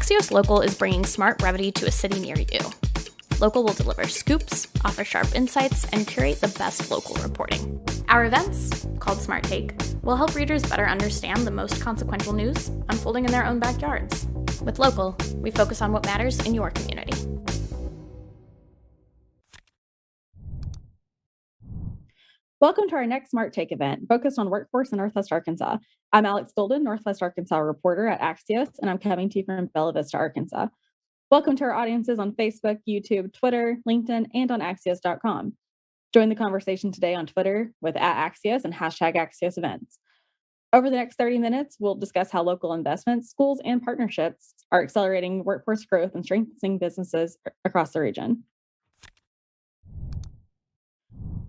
Axios Local is bringing smart brevity to a city near you. Local will deliver scoops, offer sharp insights, and curate the best local reporting. Our events, called Smart Take, will help readers better understand the most consequential news unfolding in their own backyards. With Local, we focus on what matters in your community. Welcome to our next Smart Take event, focused on workforce in Northwest Arkansas. I'm Alex Golden, Northwest Arkansas reporter at Axios, and I'm coming to you from Bella Vista, Arkansas. Welcome to our audiences on Facebook, YouTube, Twitter, LinkedIn, and on Axios.com. Join the conversation today on Twitter with @Axios and #Axios events. Over the next 30 minutes, we'll discuss how local investments, schools, and partnerships are accelerating workforce growth and strengthening businesses across the region.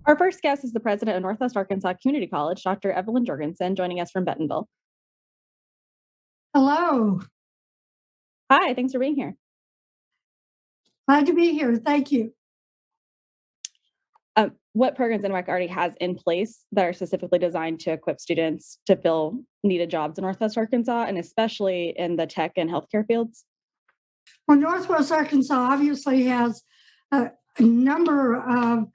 Our first guest is the president of Northwest Arkansas Community College, Dr. Evelyn Jorgenson, joining us from Bentonville. Hello. Hi, thanks for being here. Glad to be here. Thank you. What programs NWAC already has in place that are specifically designed to equip students to fill needed jobs in Northwest Arkansas, and especially in the tech and healthcare fields? Well, Northwest Arkansas obviously has a number of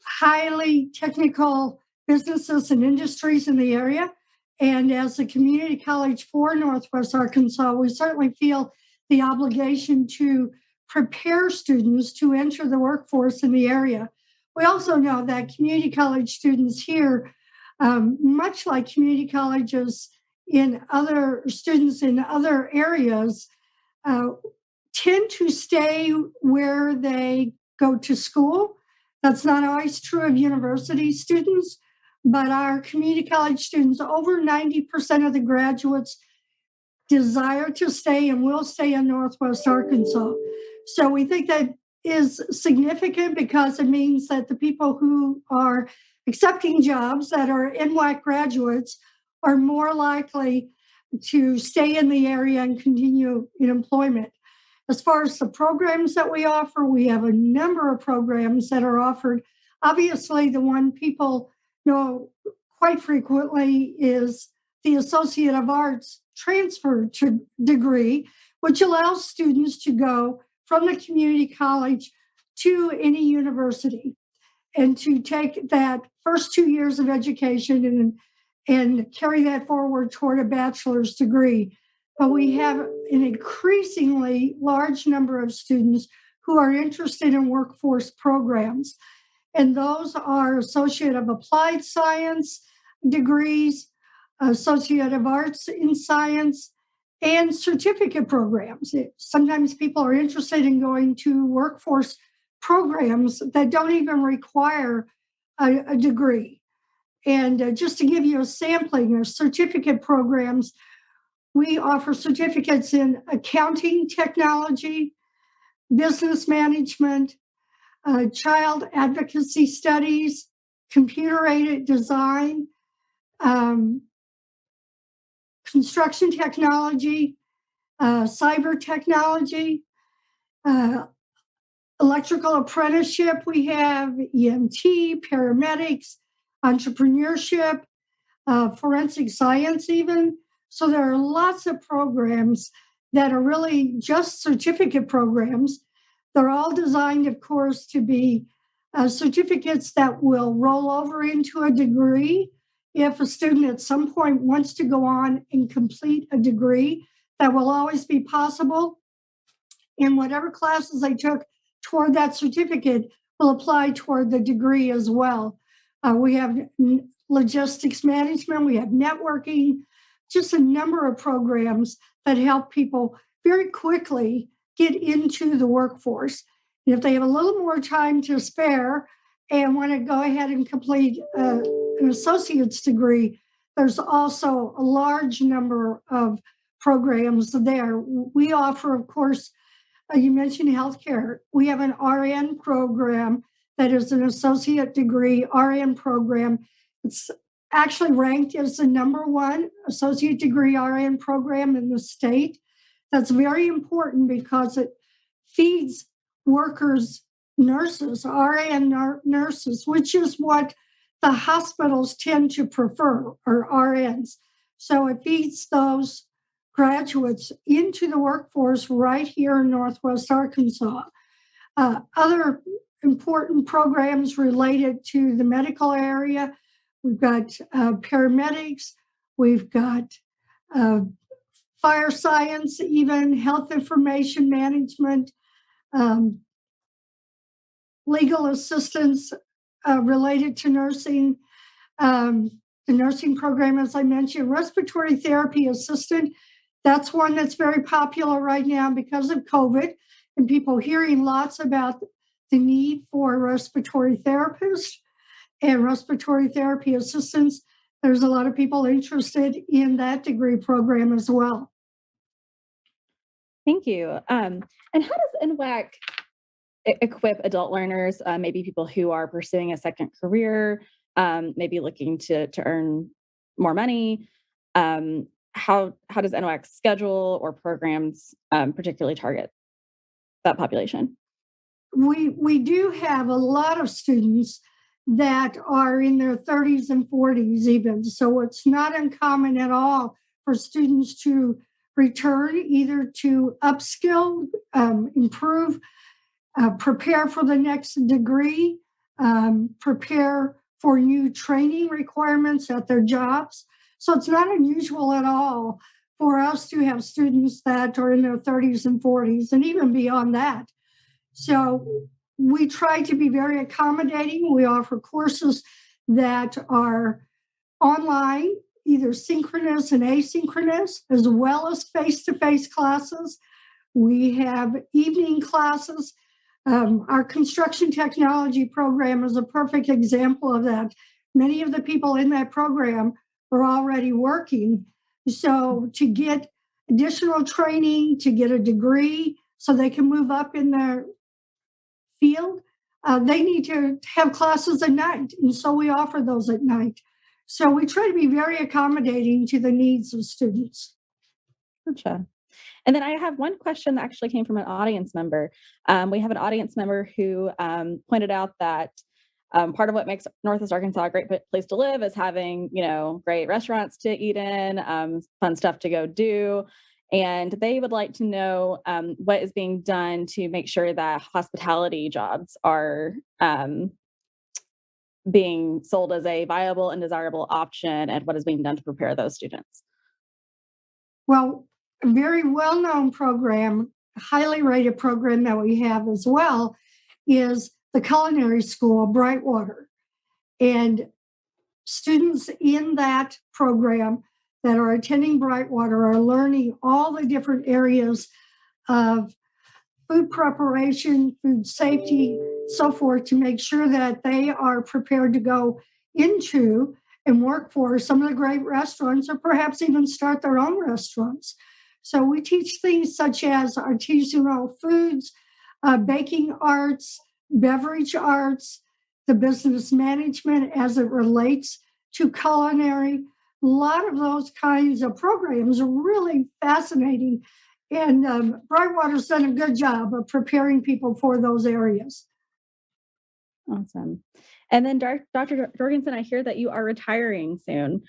highly technical businesses and industries in the area. And as a community college for Northwest Arkansas, we certainly feel the obligation to prepare students to enter the workforce in the area. We also know that community college students here, much like community colleges in other students in other areas, tend to stay where they go to school. That's not always true of university students, but our community college students, over 90% of the graduates desire to stay and will stay in Northwest Arkansas. So we think that is significant because it means that the people who are accepting jobs that are NWAC graduates are more likely to stay in the area and continue in employment. As far as the programs that we offer, we have a number of programs that are offered. Obviously, the one people know quite frequently is the Associate of Arts transfer degree, which allows students to go from the community college to any university and to take that first 2 years of education and carry that forward toward a bachelor's degree. But we have an increasingly large number of students who are interested in workforce programs. And those are Associate of Applied Science degrees, Associate of Arts in Science, and certificate programs. Sometimes people are interested in going to workforce programs that don't even require a degree. And just to give you a sampling of certificate programs, we offer certificates in accounting technology, business management, child advocacy studies, computer-aided design, construction technology, cyber technology, electrical apprenticeship. We have EMT, paramedics, entrepreneurship, forensic science even. So there are lots of programs that are really just certificate programs. They're all designed, of course, to be certificates that will roll over into a degree. If a student at some point wants to go on and complete a degree, that will always be possible. And whatever classes they took toward that certificate will apply toward the degree as well. We have logistics management, we have networking, just a number of programs that help people very quickly get into the workforce. And if they have a little more time to spare and want to go ahead and complete an associate's degree, there's also a large number of programs there. We offer, of course, you mentioned healthcare. We have an RN program that is an associate degree RN program. It's actually ranked as the #1 associate degree RN program in the state. That's very important because it feeds workers, nurses, RN nurses, which is what the hospitals tend to prefer, or RNs. So it feeds those graduates into the workforce right here in Northwest Arkansas. Other important programs related to the medical area, we've got paramedics, we've got fire science, even health information management, legal assistance related to nursing, the nursing program, as I mentioned, respiratory therapy assistant. That's one that's very popular right now because of COVID and people hearing lots about the need for respiratory therapists and respiratory therapy assistants. There's a lot of people interested in that degree program as well. Thank you. And how does NWAC equip adult learners, maybe people who are pursuing a second career, maybe looking to earn more money? How does NWAC schedule or programs particularly target that population? We do have a lot of students that are in their 30s and 40s even. So it's not uncommon at all for students to return either to upskill, improve, prepare for the next degree, prepare for new training requirements at their jobs. So it's not unusual at all for us to have students that are in their 30s and 40s and even beyond that. So we try to be very accommodating. We offer courses that are online, either synchronous and asynchronous, as well as face-to-face classes. We have evening classes. Our construction technology program is a perfect example of that. Many of the people in that program are already working. So to get additional training, to get a degree so they can move up in their field, they need to have classes at night. And so we offer those at night. So we try to be very accommodating to the needs of students. Gotcha. And then I have one question that actually came from an audience member. We have an audience member who pointed out that part of what makes Northwest Arkansas a great place to live is having, great restaurants to eat in, fun stuff to go do. And they would like to know what is being done to make sure that hospitality jobs are being sold as a viable and desirable option, and what is being done to prepare those students. Well, a very well-known program, highly rated program that we have as well is the culinary school, Brightwater. And students in that program that are attending Brightwater are learning all the different areas of food preparation, food safety, so forth, to make sure that they are prepared to go into and work for some of the great restaurants or perhaps even start their own restaurants. So we teach things such as artisanal foods, baking arts, beverage arts, the business management as it relates to culinary. A lot of those kinds of programs are really fascinating. And Brightwater's done a good job of preparing people for those areas. Awesome. And then Dr. Jorgenson, I hear that you are retiring soon.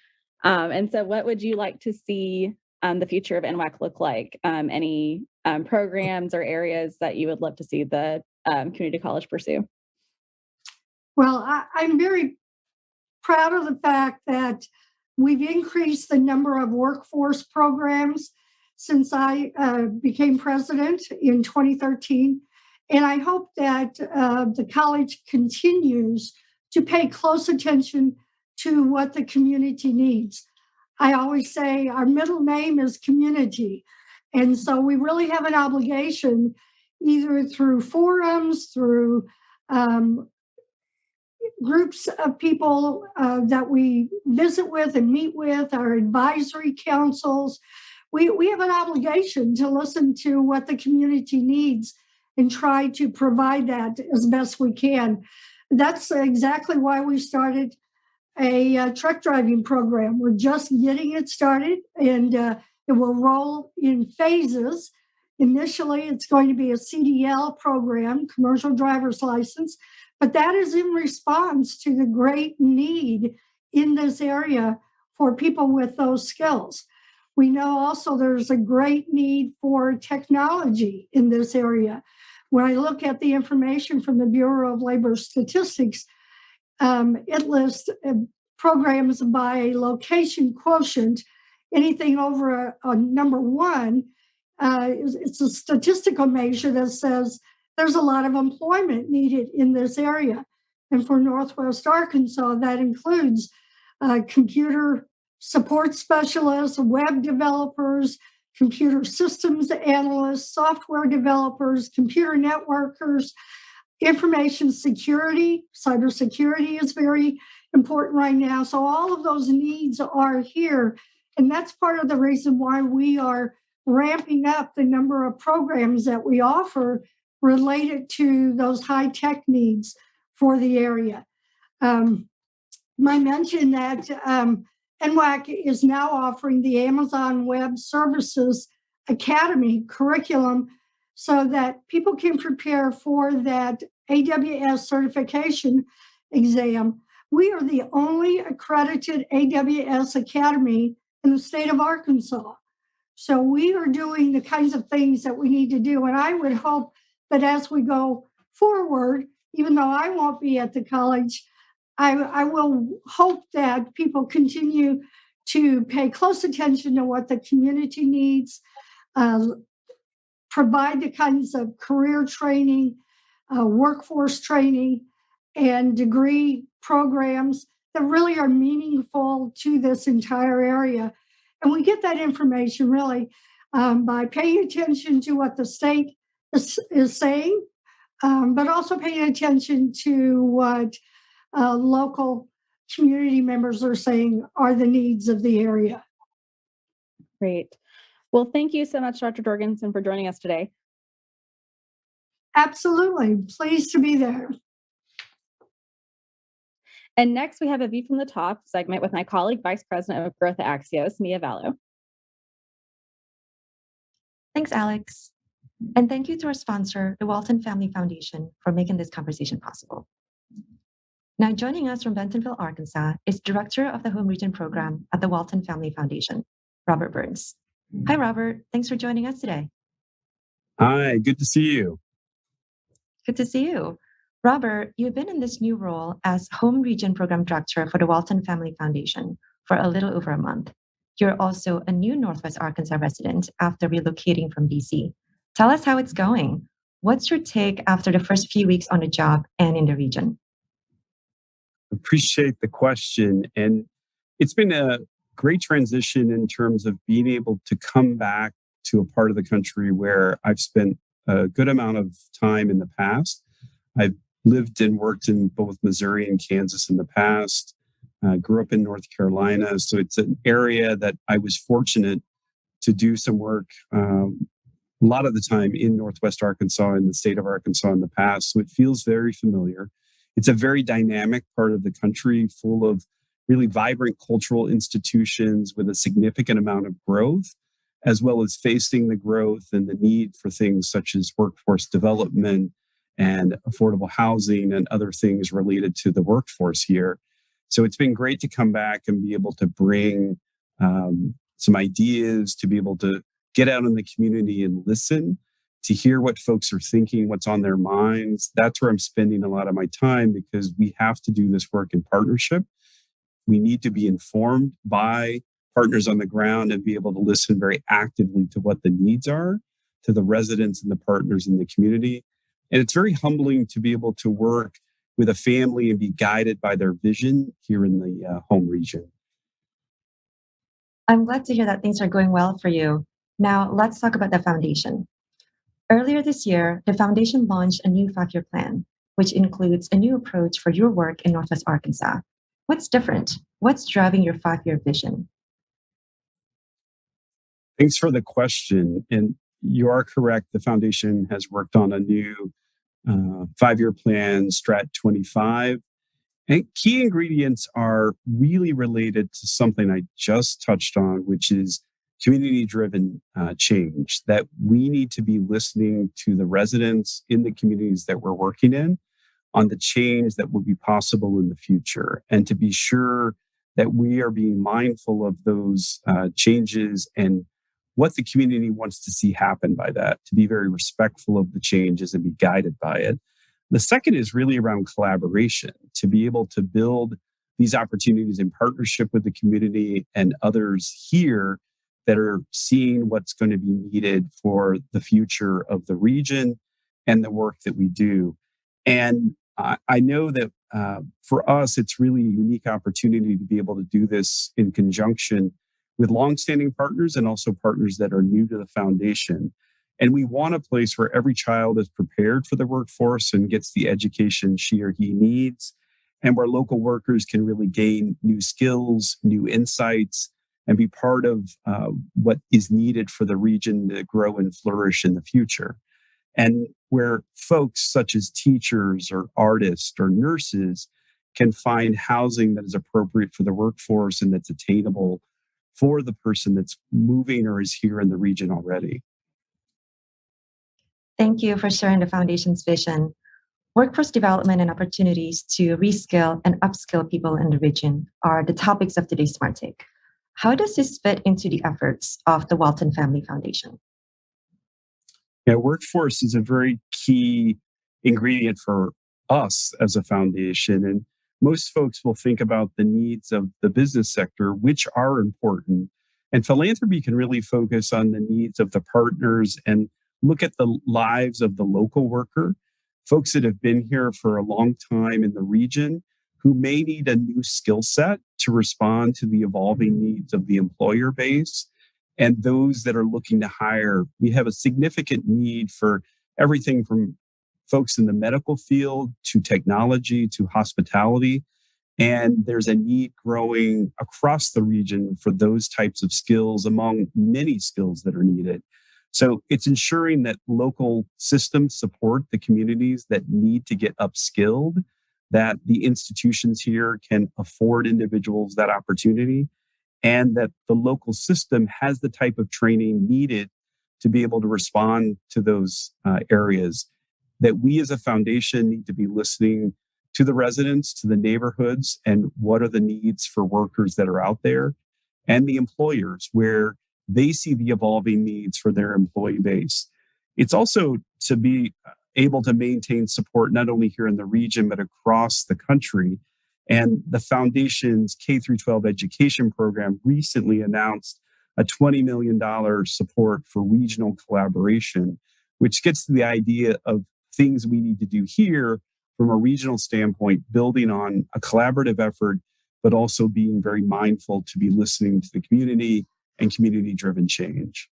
And so what would you like to see the future of NWAC look like? Any programs or areas that you would love to see the community college pursue? Well, I'm very proud of the fact that we've increased the number of workforce programs since I became president in 2013. And I hope that the college continues to pay close attention to what the community needs. I always say our middle name is community. And so we really have an obligation, either through forums, through groups of people that we visit with and meet with, our advisory councils. We have an obligation to listen to what the community needs and try to provide that as best we can. That's exactly why we started a truck driving program. We're just getting it started, and it will roll in phases. Initially, it's going to be a CDL program, commercial driver's license, but that is in response to the great need in this area for people with those skills. We know also there's a great need for technology in this area. When I look at the information from the Bureau of Labor Statistics, it lists programs by location quotient. Anything over a number one, it's a statistical measure that says there's a lot of employment needed in this area. And for Northwest Arkansas, that includes computer support specialists, web developers, computer systems analysts, software developers, computer networkers, information security. Cybersecurity is very important right now. So all of those needs are here. And that's part of the reason why we are ramping up the number of programs that we offer related to those high-tech needs for the area. I mentioned that NWAC is now offering the Amazon Web Services Academy curriculum so that people can prepare for that AWS certification exam. We are the only accredited AWS academy in the state of Arkansas. So we are doing the kinds of things that we need to do. And I would hope that as we go forward, even though I won't be at the college, I will hope that people continue to pay close attention to what the community needs, provide the kinds of career training, workforce training, and degree programs that really are meaningful to this entire area. And we get that information really by paying attention to what the state is saying, but also paying attention to what local community members are saying are the needs of the area. Great. Well, thank you so much, Dr. Jorgenson, for joining us today. Absolutely. Pleased to be there. And next, we have a View from the Top segment with my colleague, Vice President of Growth at Axios, Mia Vallo. Thanks, Alex. And thank you to our sponsor, the Walton Family Foundation, for making this conversation possible. Now, joining us from Bentonville, Arkansas, is Director of the Home Region Program at the Walton Family Foundation, Robert Burns. Hi, Robert. Thanks for joining us today. Hi, good to see you. Good to see you. Robert, you've been in this new role as Home Region Program Director for the Walton Family Foundation for a little over a month. You're also a new Northwest Arkansas resident after relocating from BC. Tell us how it's going. What's your take after the first few weeks on the job and in the region? Appreciate the question. And it's been a great transition in terms of being able to come back to a part of the country where I've spent a good amount of time in the past. I've lived and worked in both Missouri and Kansas in the past, grew up in North Carolina. So it's an area that I was fortunate to do some work a lot of the time in Northwest Arkansas, in the state of Arkansas in the past. So it feels very familiar. It's a very dynamic part of the country, full of really vibrant cultural institutions with a significant amount of growth, as well as facing the growth and the need for things such as workforce development and affordable housing and other things related to the workforce here. So it's been great to come back and be able to bring some ideas, to be able to get out in the community and listen, to hear what folks are thinking, what's on their minds. That's where I'm spending a lot of my time, because we have to do this work in partnership. We need to be informed by partners on the ground and be able to listen very actively to what the needs are, to the residents and the partners in the community. And it's very humbling to be able to work with a family and be guided by their vision here in the home region. I'm glad to hear that things are going well for you. Now, let's talk about the foundation. Earlier this year, the foundation launched a new 5-year plan, which includes a new approach for your work in Northwest Arkansas. What's different? What's driving your 5-year vision? Thanks for the question. And you are correct. The foundation has worked on a new 5-year plan, Strat 25. And key ingredients are really related to something I just touched on, which is community-driven change, that we need to be listening to the residents in the communities that we're working in on the change that will be possible in the future, and to be sure that we are being mindful of those changes and what the community wants to see happen by that, to be very respectful of the changes and be guided by it. The second is really around collaboration, to be able to build these opportunities in partnership with the community and others here that are seeing what's going to be needed for the future of the region and the work that we do. And I know that for us, it's really a unique opportunity to be able to do this in conjunction with longstanding partners and also partners that are new to the foundation. And we want a place where every child is prepared for the workforce and gets the education she or he needs, and where local workers can really gain new skills, new insights, and be part of what is needed for the region to grow and flourish in the future. And where folks such as teachers or artists or nurses can find housing that is appropriate for the workforce and that's attainable for the person that's moving or is here in the region already. Thank you for sharing the foundation's vision. Workforce development and opportunities to reskill and upskill people in the region are the topics of today's Smart Take. How does this fit into the efforts of the Walton Family Foundation? Yeah, workforce is a very key ingredient for us as a foundation. And most folks will think about the needs of the business sector, which are important. And philanthropy can really focus on the needs of the partners and look at the lives of the local worker, folks that have been here for a long time in the region who may need a new skill set to respond to the evolving needs of the employer base, and those that are looking to hire. We have a significant need for everything from folks in the medical field to technology to hospitality. And there's a need growing across the region for those types of skills among many skills that are needed. So it's ensuring that local systems support the communities that need to get upskilled, that the institutions here can afford individuals that opportunity, and that the local system has the type of training needed to be able to respond to those areas. That we as a foundation need to be listening to the residents, to the neighborhoods, and what are the needs for workers that are out there, and the employers where they see the evolving needs for their employee base. It's also to be able to maintain support not only here in the region, but across the country. And the foundation's K through 12 education program recently announced a $20 million support for regional collaboration, which gets to the idea of things we need to do here from a regional standpoint, building on a collaborative effort, but also being very mindful to be listening to the community and community-driven change.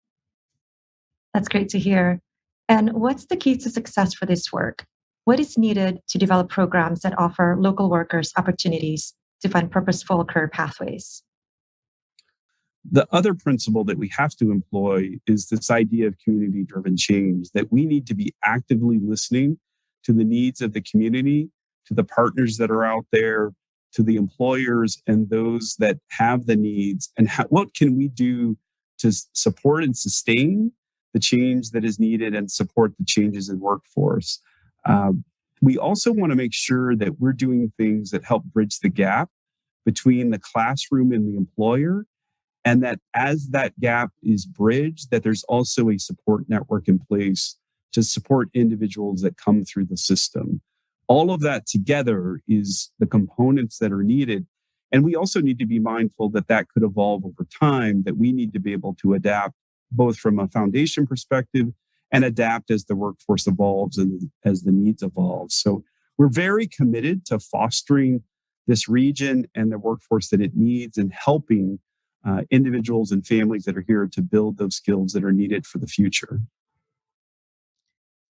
That's great to hear. And what's the key to success for this work? What is needed to develop programs that offer local workers opportunities to find purposeful career pathways? The other principle that we have to employ is this idea of community-driven change, that we need to be actively listening to the needs of the community, to the partners that are out there, to the employers and those that have the needs, and what can we do to support and sustain the change that is needed and support the changes in workforce. We also want to make sure that we're doing things that help bridge the gap between the classroom and the employer, and that as that gap is bridged, that there's also a support network in place to support individuals that come through the system. All of that together is the components that are needed. And we also need to be mindful that that could evolve over time, that we need to be able to adapt both from a foundation perspective and adapt as the workforce evolves and as the needs evolve. So we're very committed to fostering this region and the workforce that it needs and helping individuals and families that are here to build those skills that are needed for the future.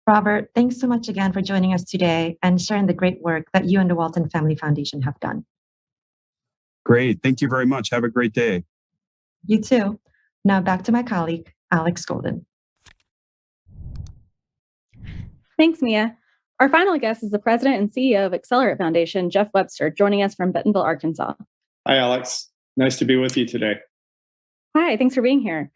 Robert, thanks so much again for joining us today and sharing the great work that you and the Walton Family Foundation have done. Great. Thank you very much. Have a great day. You too. Now back to my colleague, Alex Golden. Thanks, Mia. Our final guest is the president and CEO of Excellerate Foundation, Jeff Webster, joining us from Bentonville, Arkansas. Hi, Alex. Nice to be with you today. Hi, thanks for being here.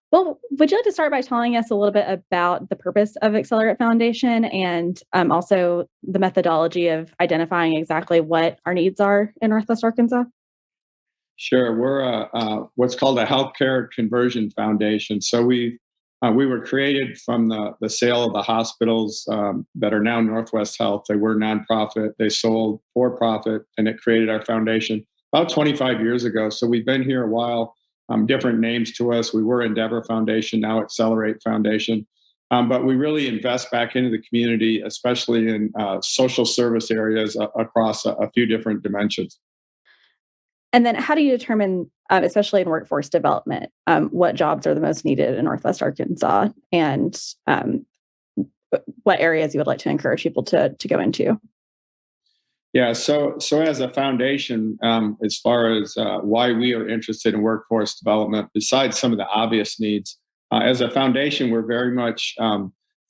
Well, would you like to start by telling us a little bit about the purpose of Excellerate Foundation and also the methodology of identifying exactly what our needs are in Northwest Arkansas? Sure. We're what's called a healthcare conversion foundation. So we were created from the sale of the hospitals that are now Northwest Health. They were nonprofit. They sold for profit, and it created our foundation about 25 years ago. So we've been here a while. Different names to us. We were Endeavor Foundation, now Excellerate Foundation. But we really invest back into the community, especially in social service areas across a few different dimensions. And then how do you determine, especially in workforce development, what jobs are the most needed in Northwest Arkansas and what areas you would like to encourage people to go into? Yeah, so as a foundation, as far as why we are interested in workforce development, besides some of the obvious needs, as a foundation, we're very much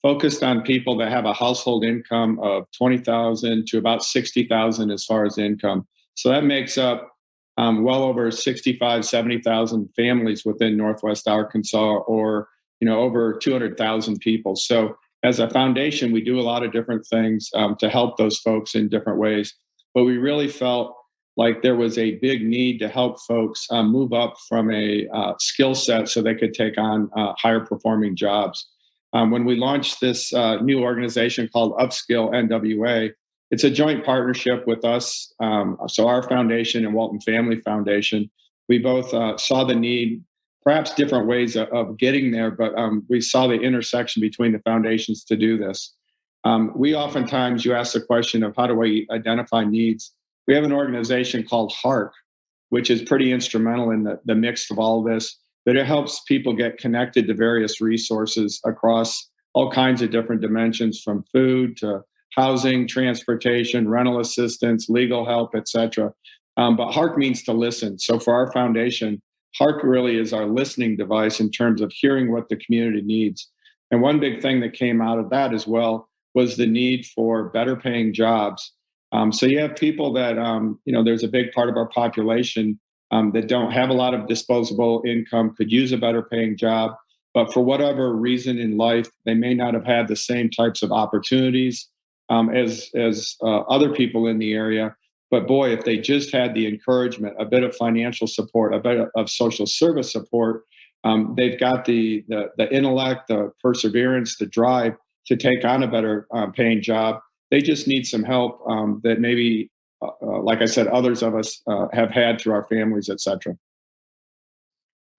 focused on people that have a household income of 20,000 to about 60,000 as far as income. So that makes up well over 65, 70,000 families within Northwest Arkansas, or over 200,000 people. So as a foundation, we do a lot of different things to help those folks in different ways. But we really felt like there was a big need to help folks move up from a skill set so they could take on higher performing jobs. When we launched this new organization called Upskill NWA, it's a joint partnership with us. So our foundation and Walton Family Foundation, we both saw the need, perhaps different ways of getting there, but we saw the intersection between the foundations to do this. We oftentimes, you ask the question of how do we identify needs? We have an organization called HARC, which is pretty instrumental in the mix of all of this, but it helps people get connected to various resources across all kinds of different dimensions, from food to housing, transportation, rental assistance, legal help, etc. But HARC means to listen. So for our foundation, HARC really is our listening device in terms of hearing what the community needs. And one big thing that came out of that as well was the need for better paying jobs. So you have people that, there's a big part of our population that don't have a lot of disposable income, could use a better paying job, but for whatever reason in life, they may not have had the same types of opportunities as other people in the area. But boy, if they just had the encouragement, a bit of financial support, a bit of social service support, they've got the intellect, the perseverance, the drive to take on a better paying job. They just need some help that maybe, like I said, others of us have had through our families, et cetera.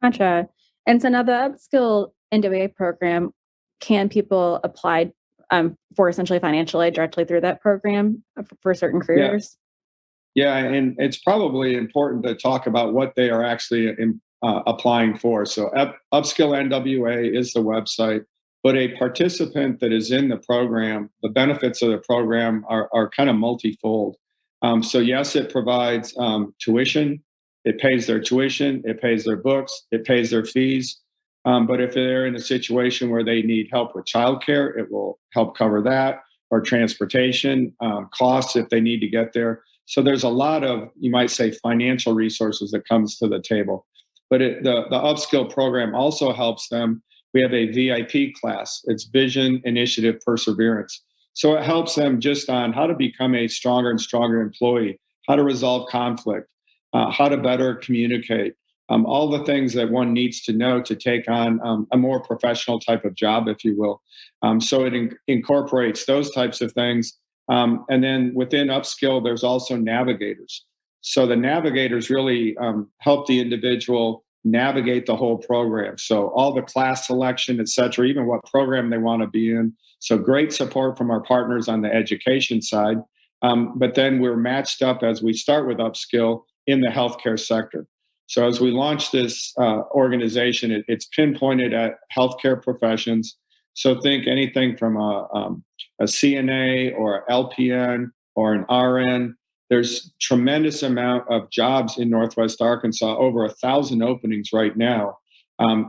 Gotcha. And so now the Upskill NWA program, can people apply for essentially financial aid directly through that program for certain careers? Yeah, and it's probably important to talk about what they are actually applying for. So Upskill NWA is the website, but a participant that is in the program, the benefits of the program are kind of multifold. So yes, it provides tuition. It pays their tuition. It pays their books. It pays their fees. But if they're in a situation where they need help with childcare, it will help cover that, or transportation costs if they need to get there. So there's a lot of, you might say, financial resources that comes to the table. But the Upskill program also helps them. We have a VIP class. It's Vision, Initiative, Perseverance. So it helps them just on how to become a stronger and stronger employee, how to resolve conflict, how to better communicate, all the things that one needs to know to take on a more professional type of job, if you will. So it incorporates those types of things. And then within Upskill, there's also navigators. So the navigators really help the individual navigate the whole program. So all the class selection, et cetera, even what program they want to be in. So great support from our partners on the education side. But then we're matched up as we start with Upskill in the healthcare sector. So as we launch this organization, it's pinpointed at healthcare professions. So think anything from a CNA or an LPN or an RN. There's tremendous amount of jobs in Northwest Arkansas, over 1,000 openings right now.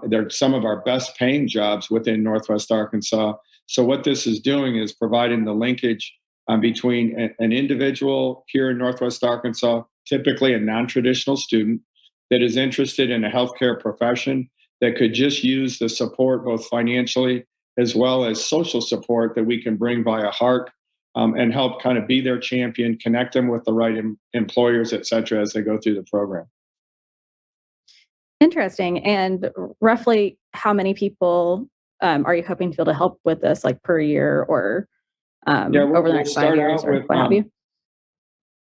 They're some of our best paying jobs within Northwest Arkansas. So what this is doing is providing the linkage between an individual here in Northwest Arkansas, typically a non-traditional student that is interested in a healthcare profession, that could just use the support, both financially as well as social support that we can bring via HARC, and help kind of be their champion, connect them with the right employers, et cetera, as they go through the program. Interesting. And roughly how many people are you hoping to be able to help with this, like per year or over the next 5 years or what have you?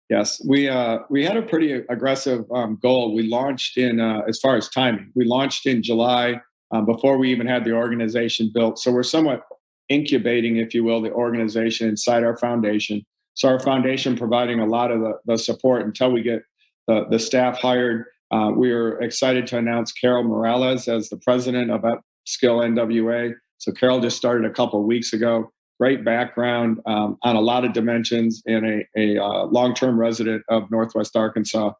Yes, we had a pretty aggressive goal. We launched in, as far as timing, we launched in July before we even had the organization built. So we're somewhat incubating, if you will, the organization inside our foundation. So our foundation providing a lot of the support until we get the staff hired. We are excited to announce Carol Morales as the president of Upskill NWA. So Carol just started a couple of weeks ago. Great background on a lot of dimensions, and a long-term resident of Northwest Arkansas.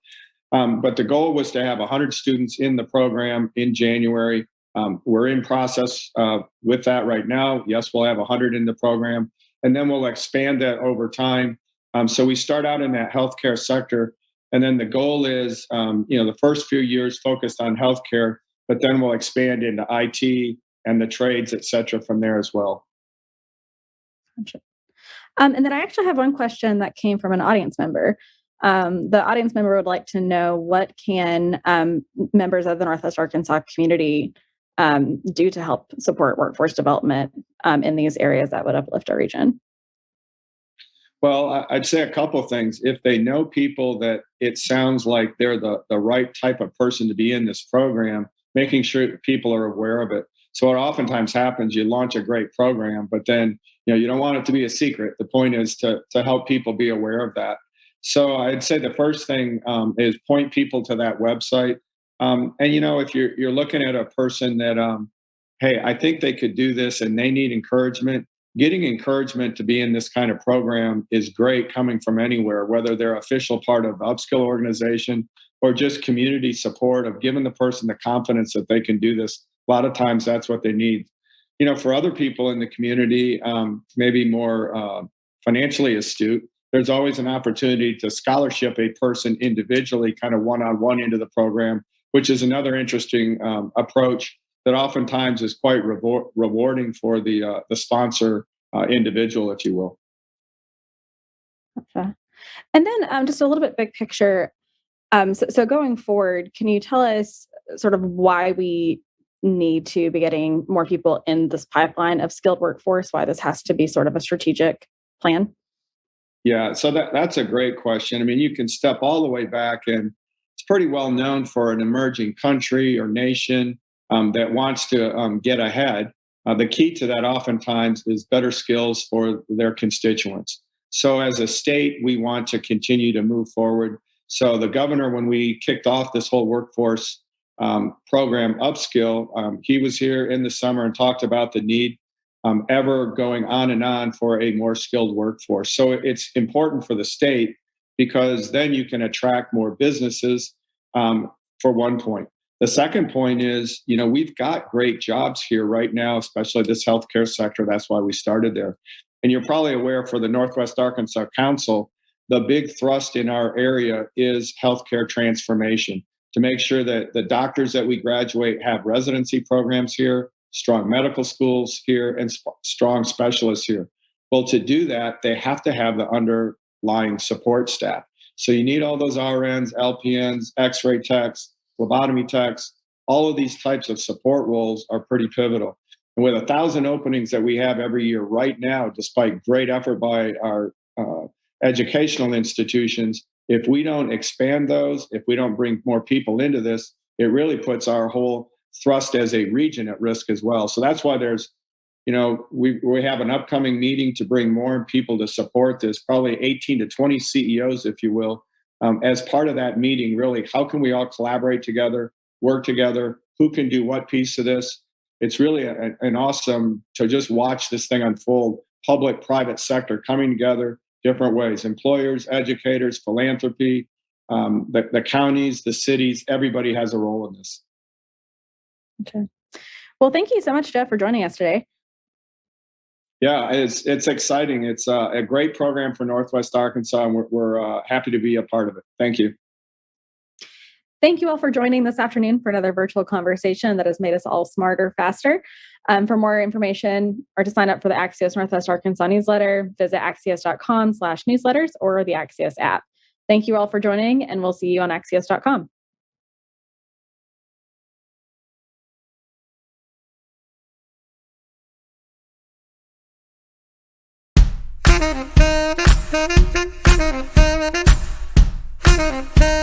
But the goal was to have 100 students in the program in January. We're in process with that right now. Yes, we'll have 100 in the program, and then we'll expand that over time. So we start out in that healthcare sector, and then the goal is, the first few years focused on healthcare, but then we'll expand into IT and the trades, et cetera, from there as well. Gotcha. And then I actually have one question that came from an audience member. The audience member would like to know, what can members of the Northwest Arkansas community do to help support workforce development in these areas that would uplift our region? Well, I'd say a couple of things. If they know people that it sounds like they're the right type of person to be in this program, making sure people are aware of it. So what oftentimes happens, you launch a great program, but then you don't want it to be a secret. The point is to help people be aware of that. So I'd say the first thing is point people to that website. And if you're looking at a person that, hey, I think they could do this and they need encouragement, getting encouragement to be in this kind of program is great, coming from anywhere, whether they're official part of the Upskill organization or just community support of giving the person the confidence that they can do this. A lot of times that's what they need. For other people in the community, maybe more financially astute, there's always an opportunity to scholarship a person individually, kind of one-on-one into the program, which is another interesting approach that oftentimes is quite rewarding for the sponsor individual, if you will. Gotcha. And then just a little bit big picture. So going forward, can you tell us sort of why we need to be getting more people in this pipeline of skilled workforce, why this has to be sort of a strategic plan? Yeah, so that's a great question. I mean, you can step all the way back, and it's pretty well known for an emerging country or nation that wants to get ahead. The key to that oftentimes is better skills for their constituents. So as a state, we want to continue to move forward. So the governor, when we kicked off this whole workforce program, Upskill, he was here in the summer and talked about the need ever going on and on for a more skilled workforce. So it's important for the state because then you can attract more businesses, for one point. The second point is, we've got great jobs here right now, especially this healthcare sector. That's why we started there. And you're probably aware, for the Northwest Arkansas Council, the big thrust in our area is healthcare transformation, to make sure that the doctors that we graduate have residency programs here, strong medical schools here, and strong specialists here. Well, to do that, they have to have the underlying support staff. So you need all those RNs, LPNs, X-ray techs, phlebotomy techs. All of these types of support roles are pretty pivotal. And with 1,000 openings that we have every year right now, despite great effort by our educational institutions, if we don't expand those, if we don't bring more people into this, it really puts our whole thrust as a region at risk as well. So that's why there's, we have an upcoming meeting to bring more people to support this, probably 18 to 20 CEOs, if you will. As part of that meeting, really, how can we all collaborate together, work together? Who can do what piece of this? It's really an awesome to just watch this thing unfold. Public, private sector coming together different ways. Employers, educators, philanthropy, the counties, the cities, everybody has a role in this. Okay. Well, thank you so much, Jeff, for joining us today. Yeah, it's exciting. It's a great program for Northwest Arkansas, and we're happy to be a part of it. Thank you. Thank you all for joining this afternoon for another virtual conversation that has made us all smarter, faster. For more information or to sign up for the Axios Northwest Arkansas newsletter, visit axios.com/newsletters or the Axios app. Thank you all for joining, and we'll see you on axios.com. Thank you.